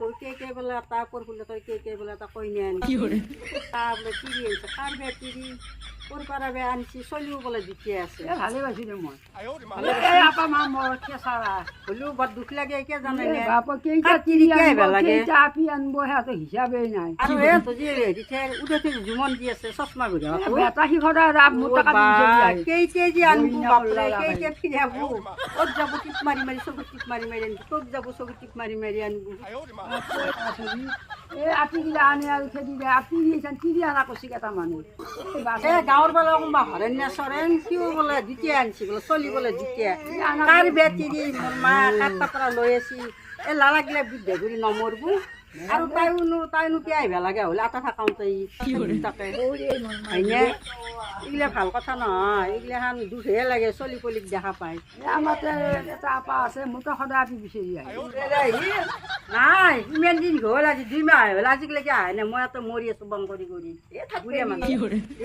তোর কে বলে তারপর বলে তোর কে বলে তা কই নেন তারপরে তিরি আনছে কার বে তিরি ওর পারাবে আনছি চলিও বলে দিতে আছে ভালে বাসি রে মই আপা মা মোর কে সারা হলেও বড় দুঃখ লাগে কে জানে না বাপ কেইটা তিরি কে লাগে কেইটা আপি আনবো হ্যাঁ তো হিসাবেই নাই আর এ তো যে দিতে উঠেছে জুমন দি আছে চশমা গড়া বেটা হি খড়া রাব মোটা কাটি যাই কেইতে যে আনবো বাপরে কেইতে ফিরাবো ওর যাব টিপ মারি মারি সব টিপ মারি মারি আনবো তোর যাব সব টিপ মারি মারি আনবো এ আপি গিলা আনে আর খেদি দে আপি দিয়েছেন তিরি আনা কষি কেটা মানুষ এ গাঁৱৰ বেলা কোনোবা হৰেণ্য চৰেণ কিয় বোলে দ্বিতীয় আনিছি বোলে চলি বোলে দ্বিতীয় কাৰ বেটিৰি মোৰ মা কাটা পৰা লৈ আছি এই লালাগিলা বৃদ্ধ কৰি নমৰবো আৰু তাইনো কি আহিব লাগে হ'লে আটা থাকাওঁতে তাকে হয়নে এইগিলা ভাল কথা নহয় এইগিলাখান দুখহে লাগে চলি পলিক দেখা পায় আমাৰ এটা আপা আছে মোৰতো সদায় আপি বিচাৰি আহে নাই ইমান দিন হ'ল আজি 2 মাহ হ'ল আজিলৈকে আহে নাই মই ইয়াতে মৰি আছো বন কৰি বুঢ়ীয়া মানুহ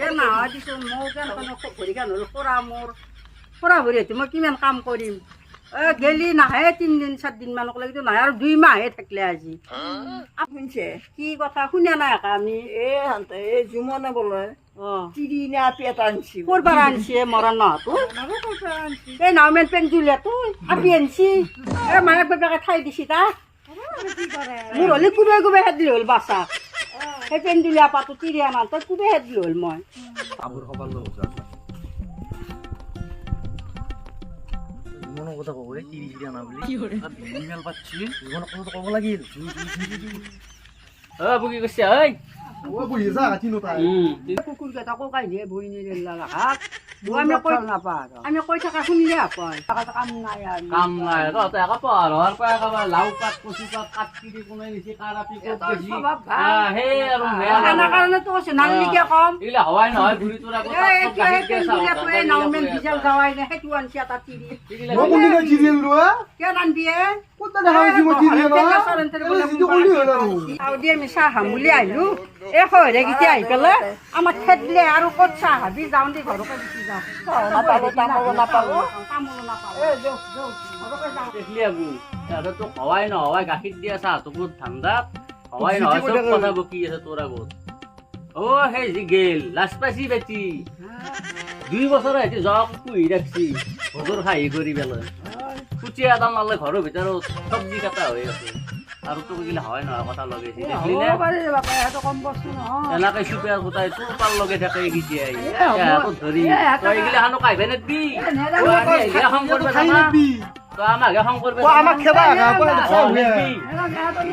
এই মাহৰ দিছোঁ মই কেন ভৰি কাণ হ'ল খৰা ভৰি હતી মই কিমান কাম কৰিম গেলি নাহে 3 দিন 4 দিন মানক লাগি নাহে আৰু 2 মাহে থাকিলে আজি শুনছে কি কথা শুনা নাই আমি এই জুমনে বোলে তিৰি নে আপি এটা আনছি ক'ৰবাৰ আনছি মৰা নহতো এই নাওমেন পেন জুলে তো আপি আনছি এই মায়েক বাপেকে ঠাই দিছি তাক মোৰ হ'লে কোবে হেত দিলে হ'ল বাচা সেই পেন দিলে আপাতো তিৰি আনা তই কোবে হেত দিলে হ'ল মই আবুর খবর লোক মনে কথা কব রে তিরি তিরি আনা বলি ইমেল পাচ্ছি মনে কথা কব লাগিল বুকি কইছে ওই ও বুঝি যা চিনো তাই কুকুর কেটা কোকাই দিয়ে বই নিলে লাগাক আমি কই থাকা শুনিলে আপয় কাম নাই তো একা পার আর পা একা লাউ পাত কচু পাত কাটি দি কোনে নিছি কারাপি কত বেশি হে আর খানা কারণে তো আছে নালি কে কম ইলা হওয়াই নহয় ঘুরি তোরা কত গাড়ি কে সাও তুই নাওমেন বিজাল যাওয়াই না হেতু আনছি আতা তিরি ও কোনদিন জিরিয়েল রোয়া কে রানবিয়ে কোনটা দেখাইছি মো জিরিয়েল না জিতু কলি হলো আউ দিয়ে আমি চাহ হামুলি আইলু এ হয়রে গিতে আই পেলে আমার খেদলে আর কত চাহ হাবি যাও দি ঘরকে দিছি যাও নাপাবো এ যো ঘরকে যাও দেখলি আবু এটা তো হওয়াই না হওয়াই গাখির দিয়া চা তো বহুত ঠান্ডা হওয়াই না সব কথা বকি আছে তোরা গোত ও হে জি গেল লাস্ট পাইছি বেটি 2 বছর হইছে জক কুই রাখছি হজর খাই করি বেলা কুচিয়া দাম নালে ঘরের ভিতরে সবজি কাটা হয়ে আছে আর তো গিলা হয় না কথা লগাইছি দেখলি না বাবা এত কম বস্তু নহয় এলাকায় সুপের কোথায় তোর পাল লগে থাকে গিয়ে আই তো ধরি তো এগুলা হানো কাইবে না দি এগুলা হাম করবে না তো আমাকে হাম করবে ও আমাক খেবা